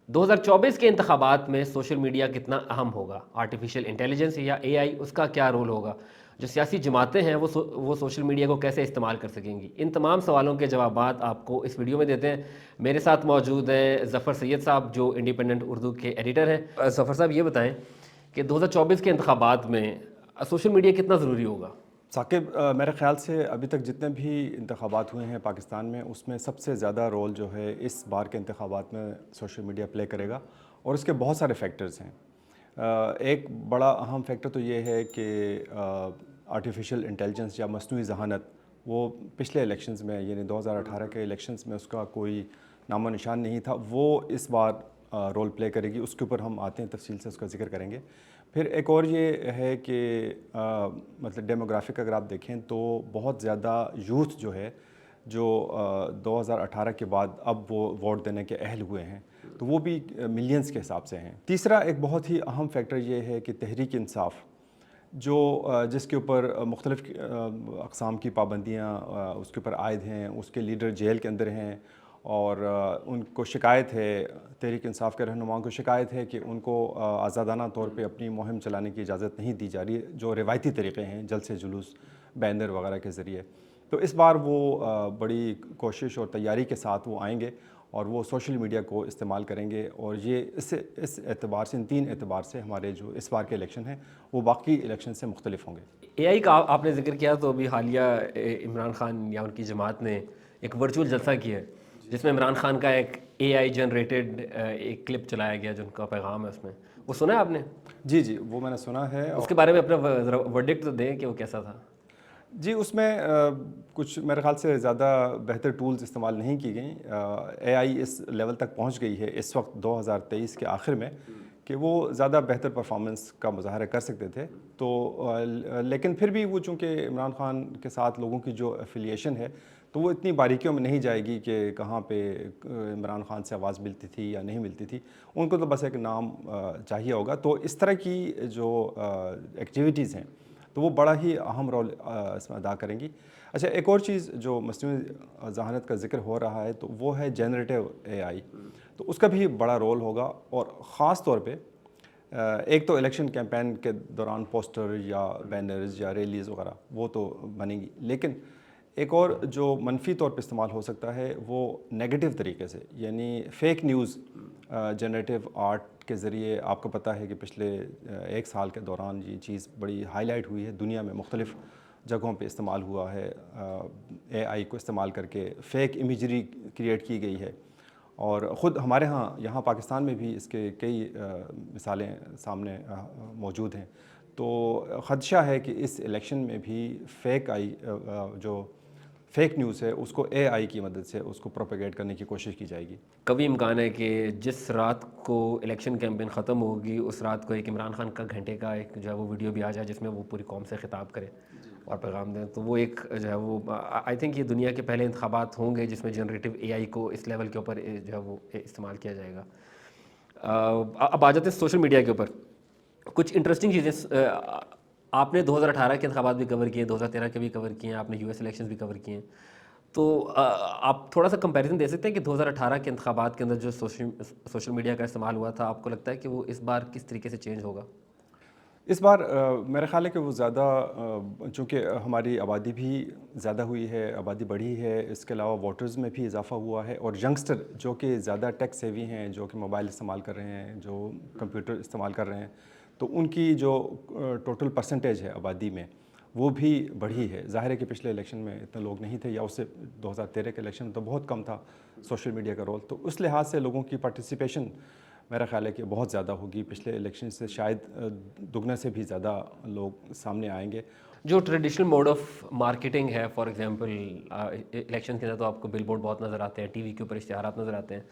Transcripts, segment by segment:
2024 کے انتخابات میں سوشل میڈیا کتنا اہم ہوگا؟ آرٹیفیشیل انٹیلیجنس یا اے آئی، اس کا کیا رول ہوگا؟ جو سیاسی جماعتیں ہیں وہ سوشل میڈیا کو کیسے استعمال کر سکیں گی؟ ان تمام سوالوں کے جوابات آپ کو اس ویڈیو میں دیتے ہیں۔ میرے ساتھ موجود ہیں ظفر سید صاحب، جو انڈیپینڈنٹ اردو کے ایڈیٹر ہیں۔ ظفر صاحب، یہ بتائیں کہ 2024 کے انتخابات میں سوشل میڈیا کتنا ضروری ہوگا؟ ثاقب، میرے خیال سے ابھی تک جتنے بھی انتخابات ہوئے ہیں پاکستان میں، اس میں سب سے زیادہ رول جو ہے اس بار کے انتخابات میں سوشل میڈیا پلے کرے گا، اور اس کے بہت سارے فیکٹرز ہیں۔ ایک بڑا اہم فیکٹر تو یہ ہے کہ آرٹیفیشل انٹیلیجنس یا مصنوعی ذہانت، وہ پچھلے الیکشنز میں یعنی 2018 کے الیکشنز میں اس کا کوئی نام و نشان نہیں تھا، وہ اس بار رول پلے کرے گی۔ اس کے اوپر ہم آتے ہیں، تفصیل سے اس کا ذکر کریں گے۔ پھر ایک اور یہ ہے کہ مطلب ڈیموگرافک اگر آپ دیکھیں تو بہت زیادہ یوتھ جو ہے، جو 2018 کے بعد اب وہ ووٹ دینے کے اہل ہوئے ہیں، تو وہ بھی ملینز کے حساب سے ہیں۔ تیسرا ایک بہت ہی اہم فیکٹر یہ ہے کہ تحریک انصاف، جو جس کے اوپر مختلف اقسام کی پابندیاں اس کے اوپر عائد ہیں، اس کے لیڈر جیل کے اندر ہیں، اور ان کو شکایت ہے، تحریک انصاف کے رہنماؤں کو شکایت ہے کہ ان کو آزادانہ طور پہ اپنی مہم چلانے کی اجازت نہیں دی جا رہی، جو روایتی طریقے ہیں جلسے جلوس، بینر وغیرہ کے ذریعے۔ تو اس بار وہ بڑی کوشش اور تیاری کے ساتھ وہ آئیں گے، اور وہ سوشل میڈیا کو استعمال کریں گے، اور یہ اس اعتبار سے، ان تین اعتبار سے ہمارے جو اس بار کے الیکشن ہیں وہ باقی الیکشن سے مختلف ہوں گے۔ اے آئی کا آپ نے ذکر کیا، تو ابھی حالیہ عمران خان یا ان کی جماعت نے ایک ورچوئل جلسہ کیا ہے، جس میں عمران خان کا ایک اے آئی جنریٹڈ ایک کلپ چلایا گیا، جو ان کا پیغام ہے اس میں، وہ سنا ہے آپ نے؟ جی جی، وہ میں نے سنا ہے۔ اس کے بارے میں اپنا ورڈکٹ تو دیں کہ وہ کیسا تھا۔ جی، اس میں کچھ میرے خیال سے زیادہ بہتر ٹولز استعمال نہیں کی گئیں۔ اے آئی اس لیول تک پہنچ گئی ہے اس وقت 2023 کے آخر میں کہ وہ زیادہ بہتر پرفارمنس کا مظاہرہ کر سکتے تھے، تو لیکن پھر بھی وہ چونکہ عمران خان کے ساتھ لوگوں کی جو ایفیلیشن ہے، تو وہ اتنی باریکیوں میں نہیں جائے گی کہ کہاں پہ عمران خان سے آواز ملتی تھی یا نہیں ملتی تھی۔ ان کو تو بس ایک نام چاہیے ہوگا۔ تو اس طرح کی جو ایکٹیویٹیز ہیں، تو وہ بڑا ہی اہم رول اس میں ادا کریں گی۔ اچھا، ایک اور چیز جو مصنوعی ذہانت کا ذکر ہو رہا ہے، تو وہ ہے جنریٹو اے آئی، تو اس کا بھی بڑا رول ہوگا، اور خاص طور پہ ایک تو الیکشن کیمپین کے دوران پوسٹر یا بینرز یا ریلیز وغیرہ وہ تو بنیں گی، لیکن ایک اور جو منفی طور پہ استعمال ہو سکتا ہے وہ نیگیٹو طریقے سے، یعنی فیک نیوز جنریٹو آرٹ کے ذریعے۔ آپ کو پتہ ہے کہ پچھلے ایک سال کے دوران یہ چیز بڑی ہائی لائٹ ہوئی ہے، دنیا میں مختلف جگہوں پہ استعمال ہوا ہے، اے آئی کو استعمال کر کے فیک امیجری کریٹ کی گئی ہے، اور خود ہمارے یہاں پاکستان میں بھی اس کے کئی مثالیں سامنے موجود ہیں۔ تو خدشہ ہے کہ اس الیکشن میں بھی جو فیک نیوز ہے اس کو اے آئی کی مدد سے اس کو پروپیگیٹ کرنے کی کوشش کی جائے گی۔ کبھی امکان ہے کہ جس رات کو الیکشن کیمپین ختم ہوگی، اس رات کو ایک عمران خان کا گھنٹے کا ایک جو ہے وہ ویڈیو بھی آ جائے، جس میں وہ پوری قوم سے خطاب کرے اور پیغام دیں؟ تو وہ ایک جو ہے وہ آئی تھنک یہ دنیا کے پہلے انتخابات ہوں گے جس میں جنریٹو اے آئی کو اس لیول کے اوپر جو ہے وہ استعمال کیا جائے گا۔ اب آ جاتے ہیں سوشل میڈیا کے اوپر۔ کچھ انٹرسٹنگ چیزیں آپ نے 2018 کے انتخابات بھی کور کیے، 2013 کے بھی کور کیے ہیں، آپ نے یو ایس الیکشنز بھی کور کیے ہیں، تو آپ تھوڑا سا کمپیریزن دے سکتے ہیں کہ 2018 کے انتخابات کے اندر جو سوشل میڈیا کا استعمال ہوا تھا، آپ کو لگتا ہے کہ وہ اس بار کس طریقے سے چینج ہوگا؟ اس بار میرا خیال ہے کہ وہ زیادہ، چونکہ ہماری آبادی بھی زیادہ ہوئی ہے، آبادی بڑھی ہے، اس کے علاوہ ووٹرز میں بھی اضافہ ہوا ہے، اور ینگسٹر جو کہ زیادہ ٹیک سیوی ہیں، جو کہ موبائل استعمال کر رہے ہیں، جو کمپیوٹر استعمال کر رہے ہیں، تو ان کی جو ٹوٹل پرسنٹیج ہے آبادی میں وہ بھی بڑھی ہے۔ ظاہر ہے کہ پچھلے الیکشن میں اتنے لوگ نہیں تھے، یا اس سے 2013 کے الیکشن میں تو بہت کم تھا سوشل میڈیا کا رول، تو اس لحاظ سے لوگوں کی پارٹیسپیشن میرا خیال ہے کہ بہت زیادہ ہوگی۔ پچھلے الیکشن سے شاید دگنے سے بھی زیادہ لوگ سامنے آئیں گے۔ جو ٹریڈیشنل موڈ آف مارکیٹنگ ہے، فار ایگزامپل الیکشن کے اندر تو آپ کو بل بورڈ بہت نظر آتے ہیں، ٹی وی کے اوپر اشتہارات نظر آتے ہیں،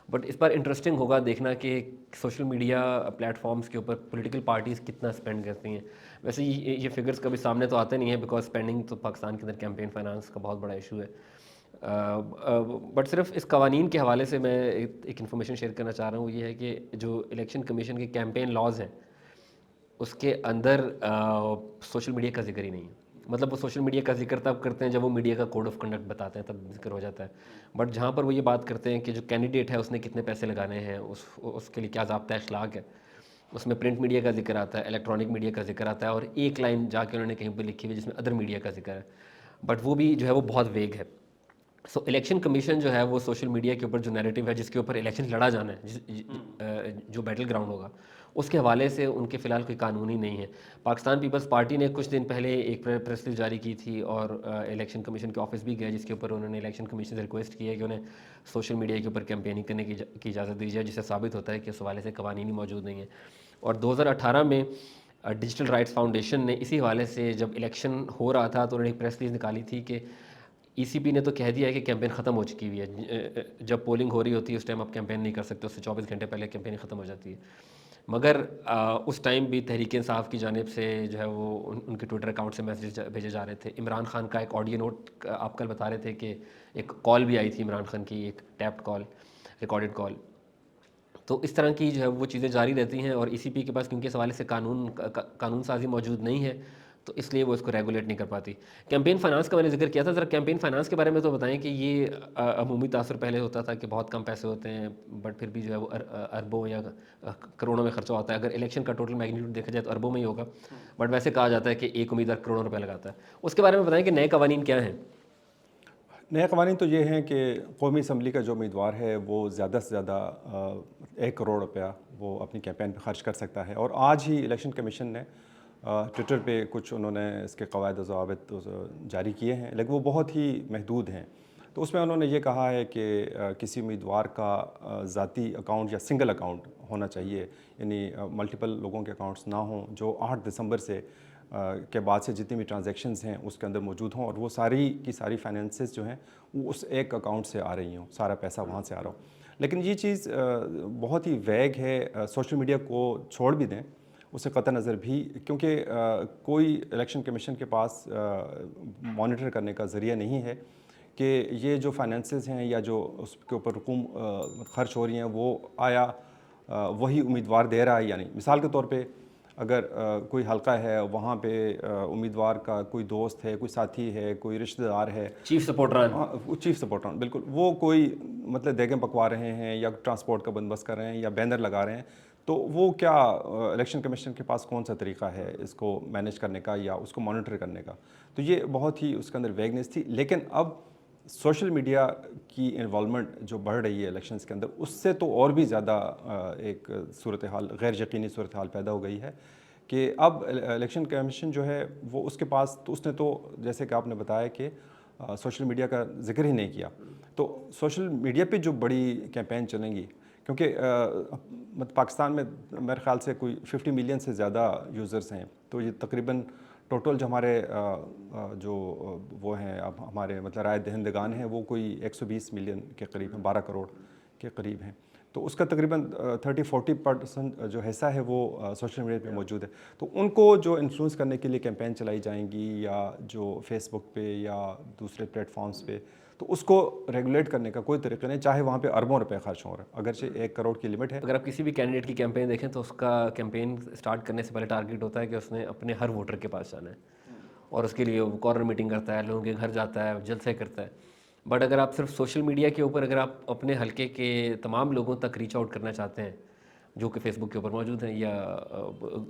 بٹ اس بار انٹرسٹنگ ہوگا دیکھنا کہ سوشل میڈیا پلیٹ فارمز کے اوپر پولیٹیکل پارٹیز کتنا اسپینڈ کرتی ہیں۔ ویسے یہ فگرز کبھی سامنے تو آتے نہیں ہیں، بیکاز اسپینڈنگ تو پاکستان کے اندر کیمپین فائنانس کا بہت بڑا ایشو ہے، بٹ صرف اس قوانین کے حوالے سے میں ایک انفارمیشن شیئر کرنا چاہ رہا ہوں، وہ یہ ہے کہ جو الیکشن کمیشن کے کیمپین لاز ہیں اس کے اندر سوشل میڈیا کا ذکر ہی نہیں ہے۔ مطلب وہ سوشل میڈیا کا ذکر تب کرتے ہیں جب وہ میڈیا کا کوڈ آف کنڈکٹ بتاتے ہیں، تب ذکر ہو جاتا ہے. بٹ جہاں پر وہ یہ بات کرتے ہیں کہ جو کینڈیڈیٹ ہے اس نے کتنے پیسے لگانے ہیں، اس کے لیے کیا ضابطۂ اخلاق ہے، اس میں پرنٹ میڈیا کا ذکر آتا ہے، الیکٹرانک میڈیا کا ذکر آتا ہے، اور ایک لائن جا کے انہوں نے کہیں پہ لکھی ہوئی جس میں ادر میڈیا کا ذکر ہے. بٹ وہ بھی جو ہے وہ بہت ویگ ہے. سو الیکشن کمیشن جو ہے وہ سوشل میڈیا کے اوپر جو نیریٹو ہے جس کے اوپر الیکشن لڑا جانا ہے، جو بیٹل گراؤنڈ ہوگا، اس کے حوالے سے ان کے فی الحال کوئی قانونی نہیں ہے. پاکستان پیپلز پارٹی نے کچھ دن پہلے ایک پریس ریلیز جاری کی تھی اور الیکشن کمیشن کے آفس بھی گئے، جس کے اوپر انہوں نے الیکشن کمیشن سے ریکویسٹ کی ہے کہ انہیں سوشل میڈیا کے اوپر کیمپیننگ کرنے کی اجازت دی جائے، جس سے ثابت ہوتا ہے کہ اس حوالے سے قوانین ہی موجود نہیں ہیں. اور 2018 میں ڈیجیٹل رائٹس فاؤنڈیشن نے اسی حوالے سے جب الیکشن ہو رہا تھا تو انہوں نے ایک پریس ریلیز نکالی تھی کہ ای سی پی نے تو کہہ دیا ہے کہ کیمپین ختم ہو چکی ہوئی ہے، جب پولنگ ہو رہی ہوتی ہے اس ٹائم آپ کیمپین نہیں کر سکتے، اس سے 24 گھنٹے پہلے کیمپین ختم ہو جاتی ہے. مگر اس ٹائم بھی تحریک انصاف کی جانب سے جو ہے وہ ان کے ٹویٹر اکاؤنٹ سے میسیج بھیجے جا رہے تھے. عمران خان کا ایک آڈیو نوٹ آپ کل بتا رہے تھے کہ ایک کال بھی آئی تھی عمران خان کی، ایک ٹیپڈ کال، ریکارڈڈ کال. تو اس طرح کی جو ہے وہ چیزیں جاری رہتی ہیں، اور ای سی پی کے پاس کیونکہ اس حوالے سے قانون سازی موجود نہیں ہے تو اس لیے وہ اس کو ریگولیٹ نہیں کر پاتی. کیمپین فائنانس کا میں نے ذکر کیا تھا، ذرا کیمپین فائنانس کے بارے میں تو بتائیں کہ یہ عمومی تاثر پہلے ہوتا تھا کہ بہت کم پیسے ہوتے ہیں، بٹ پھر بھی جو ہے وہ اربوں یا کروڑوں میں خرچہ ہوتا ہے. اگر الیکشن کا ٹوٹل میگنیٹیوڈ دیکھا جائے تو اربوں میں ہی ہوگا، بٹ ویسے کہا جاتا ہے کہ ایک امیدوار کروڑوں روپے لگاتا ہے. اس کے بارے میں بتائیں کہ نئے قوانین کیا ہیں. نئے قوانین تو یہ ہیں کہ قومی اسمبلی کا جو امیدوار ہے وہ زیادہ سے زیادہ 1 کروڑ روپیہ وہ اپنی کیمپین پہ خرچ کر سکتا ہے. اور آج ہی الیکشن کمیشن نے ٹویٹر پہ کچھ انہوں نے اس کے قواعد و ضوابط جاری کیے ہیں، لیکن وہ بہت ہی محدود ہیں. تو اس میں انہوں نے یہ کہا ہے کہ کسی امیدوار کا ذاتی اکاؤنٹ یا سنگل اکاؤنٹ ہونا چاہیے، یعنی ملٹیپل لوگوں کے اکاؤنٹس نہ ہوں، جو 8 دسمبر سے کے بعد سے جتنی بھی ٹرانزیکشنز ہیں اس کے اندر موجود ہوں، اور وہ ساری کی ساری فائنینسز جو ہیں وہ اس ایک اکاؤنٹ سے آ رہی ہوں، سارا پیسہ وہاں سے آ رہا ہو. لیکن یہ چیز بہت ہی ویگ ہے. سوشل میڈیا کو چھوڑ بھی دیں اسے قطع نظر بھی، کیونکہ کوئی الیکشن کمیشن کے پاس مانیٹر کرنے کا ذریعہ نہیں ہے کہ یہ جو فائنینسز ہیں یا جو اس کے اوپر رقوم خرچ ہو رہی ہیں وہ آیا وہی امیدوار دے رہا ہے یا نہیں. مثال کے طور پہ اگر کوئی حلقہ ہے وہاں پہ امیدوار کا کوئی دوست ہے، کوئی ساتھی ہے، کوئی رشتہ دار ہے، چیف سپورٹران، چیف سپورٹران، بالکل، وہ کوئی مطلب دیگیں پکوا رہے ہیں یا ٹرانسپورٹ کا بندوبست کر رہے ہیں یا بینر لگا رہے ہیں، تو وہ کیا الیکشن کمیشن کے پاس کون سا طریقہ ہے اس کو مینیج کرنے کا یا اس کو مانیٹر کرنے کا. تو یہ بہت ہی اس کے اندر ویگنیس تھی. لیکن اب سوشل میڈیا کی انوالومنٹ جو بڑھ رہی ہے الیکشنز کے اندر، اس سے تو اور بھی زیادہ ایک صورتحال، غیر یقینی صورتحال پیدا ہو گئی ہے کہ اب الیکشن کمیشن جو ہے وہ اس کے پاس تو اس نے تو جیسے کہ آپ نے بتایا کہ سوشل میڈیا کا ذکر ہی نہیں کیا. تو سوشل میڈیا پہ جو بڑی کیمپین چلیں گی، کیونکہ پاکستان میں میرے خیال سے کوئی 50 ملین سے زیادہ یوزرز ہیں، تو یہ تقریباً ٹوٹل جو ہمارے جو وہ ہیں اب ہمارے مطلب رائے دہندگان ہیں وہ کوئی 120 ملین کے قریب ہیں، 12 کروڑ کے قریب ہیں. تو اس کا تقریباً 30-40% جو حصہ ہے وہ سوشل میڈیا پہ موجود ہے. تو ان کو جو انفلوئنس کرنے کے لیے کیمپین چلائی جائیں گی یا جو فیس بک پہ یا دوسرے پلیٹ فارمز پہ، تو اس کو ریگولیٹ کرنے کا کوئی طریقہ نہیں، چاہے وہاں پہ اربوں روپے خرچ ہو رہا ہے، اگرچہ 1 کروڑ کی لمٹ ہے. اگر آپ کسی بھی کینڈیڈیٹ کی کیمپین دیکھیں تو اس کا کیمپین سٹارٹ کرنے سے پہلے ٹارگیٹ ہوتا ہے کہ اس نے اپنے ہر ووٹر کے پاس جانا ہے، اور اس کے لیے وہ کارنر میٹنگ کرتا ہے، لوگوں کے گھر جاتا ہے، جلسے کرتا ہے. بٹ اگر آپ صرف سوشل میڈیا کے اوپر اگر آپ اپنے حلقے کے تمام لوگوں تک ریچ آؤٹ کرنا چاہتے ہیں جو کہ فیس بک کے اوپر موجود ہیں یا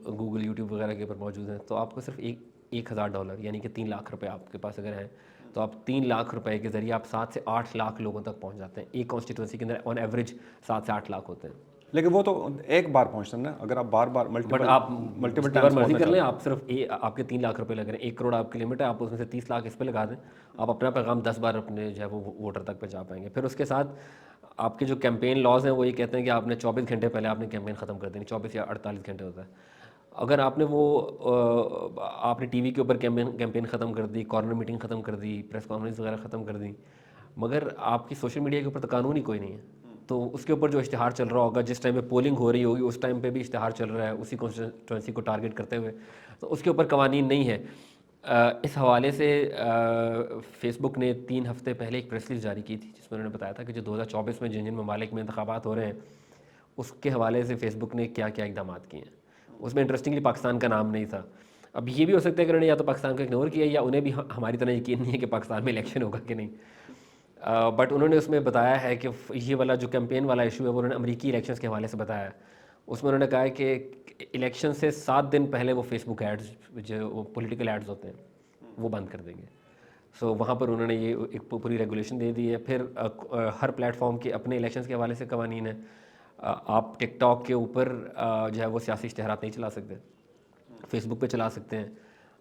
گوگل یوٹیوب وغیرہ کے اوپر موجود ہیں، تو آپ کو صرف $1,000 یعنی کہ 3 لاکھ روپے آپ کے پاس اگر ہیں تو آپ 3 لاکھ روپے کے ذریعے آپ 7 سے 8 لاکھ لوگوں تک پہنچ جاتے ہیں. ایک کانسٹیٹوئنسی کے اندر آن ایوریج 7 سے 8 لاکھ ہوتے ہیں. لیکن وہ تو ایک بار پہنچنا نا، اگر آپ بار بار بٹ آپ ملٹیپل جتنی بار مرضی کر لیں، آپ صرف آپ کے 3 لاکھ روپے لگ رہے ہیں، 1 کروڑ آپ کی لمٹ ہے، آپ اس میں سے 30 لاکھ اس پہ لگا دیں، آپ اپنا پیغام 10 بار اپنے جو ہے وہ ووٹر تک پہنچا پائیں گے. پھر اس کے ساتھ آپ کے جو کیمپین لاز ہیں وہ یہ کہتے ہیں کہ آپ نے 24 گھنٹے پہلے آپ نے کیمپین ختم کر دینی، 24 یا 48 گھنٹے ہوتا ہے. اگر آپ نے آپ نے ٹی وی کے اوپر کیمپین ختم کر دی، کارنر میٹنگ ختم کر دی، پریس کانفرنس وغیرہ ختم کر دی، مگر آپ کی سوشل میڈیا کے اوپر تو قانون ہی کوئی نہیں ہے. تو اس کے اوپر جو اشتہار چل رہا ہوگا، جس ٹائم پہ پولنگ ہو رہی ہوگی اس ٹائم پہ بھی اشتہار چل رہا ہے اسی کانسٹیٹوئنسی کو ٹارگیٹ کرتے ہوئے، تو اس کے اوپر قوانین نہیں ہے. اس حوالے سے فیس بک نے 3 ہفتے پہلے ایک پریس ریلیز جاری کی تھی جس میں انہوں نے بتایا تھا کہ جو 2024 میں جن ممالک میں انتخابات ہو رہے ہیں اس کے حوالے سے فیس بک نے کیا کیا اقدامات کیے ہیں. اس میں انٹرسٹنگلی پاکستان کا نام نہیں تھا. اب یہ بھی ہو سکتا ہے کہ انہوں نے یا تو پاکستان کو اگنور کیا یا انہیں بھی ہماری طرح یقین نہیں ہے کہ پاکستان میں الیکشن ہوگا کہ نہیں. بٹ انہوں نے اس میں بتایا ہے کہ یہ والا جو کیمپین والا ایشو ہے وہ انہوں نے امریکی الیکشنز کے حوالے سے بتایا ہے. اس میں انہوں نے کہا ہے کہ الیکشن سے 7 دن پہلے وہ فیس بک ایڈز جو پولیٹیکل ایڈز ہوتے ہیں وہ بند کر دیں گے. سو وہاں پر انہوں نے یہ ایک پوری ریگولیشن دے دی ہے. پھر ہر پلیٹ فارم کے اپنے الیکشنز کے حوالے سے قوانین ہیں. آپ ٹک ٹاک کے اوپر جو ہے وہ سیاسی اشتہارات نہیں چلا سکتے, فیس بک پہ چلا سکتے ہیں,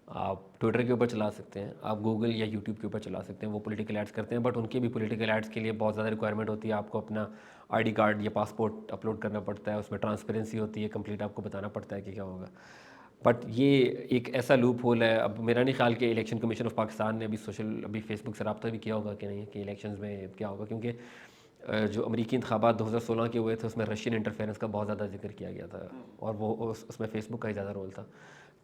آپ ٹویٹر کے اوپر چلا سکتے ہیں, آپ گوگل یا یوٹیوب کے اوپر چلا سکتے ہیں. وہ پولیٹیکل ایڈز کرتے ہیں بٹ ان کے بھی پولیٹیکل ایڈز کے لیے بہت زیادہ ریکوائرمنٹ ہوتی ہے. آپ کو اپنا آئی ڈی کارڈ یا پاسپورٹ اپلوڈ کرنا پڑتا ہے, اس میں ٹرانسپیرنسی ہوتی ہے, کمپلیٹ آپ کو بتانا پڑتا ہے کہ کیا ہوگا. بٹ یہ ایک ایسا لوپ ہول ہے. اب میرا نہیں خیال کہ الیکشن کمیشن آف پاکستان نے ابھی فیس بک سے رابطہ بھی کیا ہوگا کہ نہیں کہ الیکشنز میں کیا ہوگا, کیونکہ جو امریکی انتخابات 2016 کے ہوئے تھے اس میں رشین انٹرفیرنس کا بہت زیادہ ذکر کیا گیا تھا اور وہ اس میں فیس بک کا ہی زیادہ رول تھا.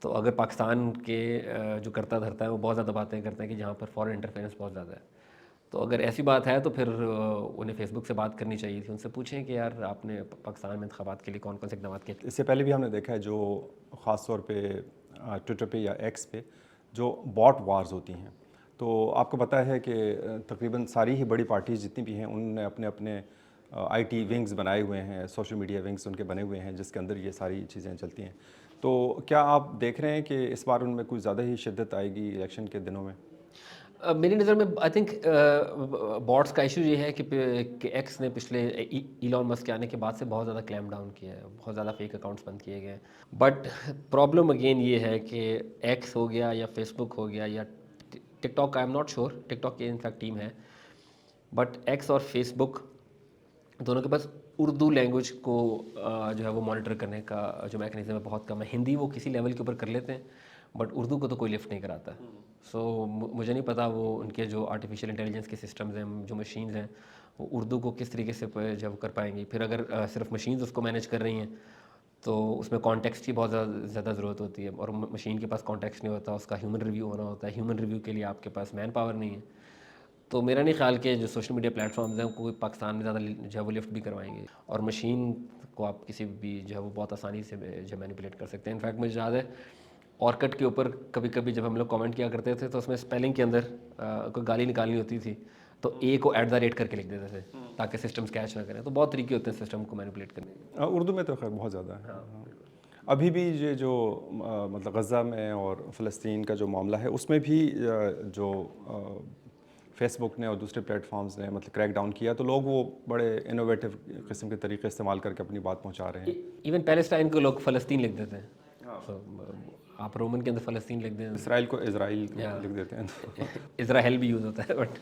تو اگر پاکستان کے جو کرتا دھرتا ہے وہ بہت زیادہ باتیں کرتے ہیں کہ جہاں پر فورن انٹرفیرنس بہت زیادہ ہے, تو اگر ایسی بات ہے تو پھر انہیں فیس بک سے بات کرنی چاہیے تھی. ان سے پوچھیں کہ یار آپ نے پاکستان میں انتخابات کے لیے کون کون سے اقدامات کیے. اس سے پہلے بھی ہم نے دیکھا ہے جو خاص طور پہ ٹویٹر پہ یا ایکس پہ جو باٹ وارز ہوتی ہیں, تو آپ کو پتہ ہے کہ تقریباً ساری ہی بڑی پارٹیز جتنی بھی ہیں انہوں نے اپنے اپنے آئی ٹی ونگز بنائے ہوئے ہیں, سوشل میڈیا ونگز ان کے بنے ہوئے ہیں جس کے اندر یہ ساری چیزیں چلتی ہیں. تو کیا آپ دیکھ رہے ہیں کہ اس بار ان میں کچھ زیادہ ہی شدت آئے گی الیکشن کے دنوں میں؟ میری نظر میں آئی تھنک باٹس کا ایشو یہ ہے کہ ایکس نے پچھلے ایلان مسک کے آنے کے بعد سے بہت زیادہ کلیم ڈاؤن کیا ہے, بہت زیادہ فیک اکاؤنٹس بند کیے گئے ہیں. بٹ پرابلم اگین یہ ہے کہ ایکس ہو گیا یا فیس بک ہو گیا یا TikTok, I am not sure, TikTok کی انفیکٹ ٹیم ہے, بٹ ایکس اور فیس بک دونوں کے پاس اردو لینگویج کو جو ہے وہ مانیٹر کرنے کا جو میکنزم ہے بہت کم ہے. ہندی وہ کسی لیول کے اوپر کر لیتے ہیں بٹ اردو کو تو کوئی لفٹ نہیں کراتا. سو مجھے نہیں پتا وہ ان کے جو آرٹیفیشیل انٹیلیجنس کے سسٹمز ہیں, جو مشینز ہیں, وہ اردو کو کس طریقے سے جو کر پائیں گی. پھر اگر صرف مشینز اس کو مینیج کر رہی ہیں تو اس میں کانٹیکسٹ کی بہت زیادہ ضرورت ہوتی ہے اور مشین کے پاس کانٹیکسٹ نہیں ہوتا, اس کا ہیومن ریویو ہونا ہوتا ہے. ہیومن ریویو کے لیے آپ کے پاس مین پاور نہیں ہے. تو میرا نہیں خیال کہ جو سوشل میڈیا پلیٹ فارمز ہیں کوئی پاکستان میں زیادہ جو ہے وہ لفٹ بھی کروائیں گے, اور مشین کو آپ کسی بھی جو ہے وہ بہت آسانی سے جو مینیپولیٹ کر سکتے ہیں. انفیکٹ مجھے یاد ہے اورکٹ کے اوپر کبھی کبھی جب ہم لوگ کامنٹ کیا کرتے تھے تو اس میں اسپیلنگ کے اندر کوئی گالی نکالنی ہوتی تھی تو اے کو @ کر کے لکھ دیتے تھے تاکہ سسٹمز کیچ نہ کریں. تو بہت طریقے ہوتے ہیں سسٹم کو مینیپولیٹ کرنے کے. اردو میں تو خیر بہت زیادہ ہے. ابھی بھی یہ جو مطلب غزہ میں اور فلسطین کا جو معاملہ ہے اس میں بھی جو فیس بک نے اور دوسرے پلیٹ فارمز نے مطلب کریک ڈاؤن کیا, تو لوگ وہ بڑے انوویٹو قسم کے طریقے استعمال کر کے اپنی بات پہنچا رہے ہیں. ایون پیلسٹائن کو لوگ فلسطین لکھ دیتے ہیں, آپ رومن کے اندر فلسطین لکھ دیں, اسرائیل کو اسرائیل لکھ دیتے ہیں, اسرائیل بھی یوز ہوتا ہے. بٹ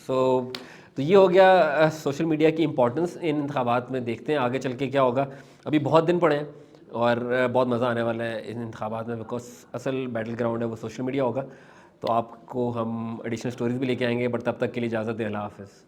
تو یہ ہو گیا سوشل میڈیا کی امپورٹنس ان انتخابات میں. دیکھتے ہیں آگے چل کے کیا ہوگا. ابھی بہت دن پڑے ہیں اور بہت مزہ آنے والا ہے ان انتخابات میں, بیکاز اصل بیٹل گراؤنڈ ہے وہ سوشل میڈیا ہوگا. تو آپ کو ہم ایڈیشنل سٹوریز بھی لے کے آئیں گے, بٹ تب تک کے لیے اجازت دیں. اللہ حافظ.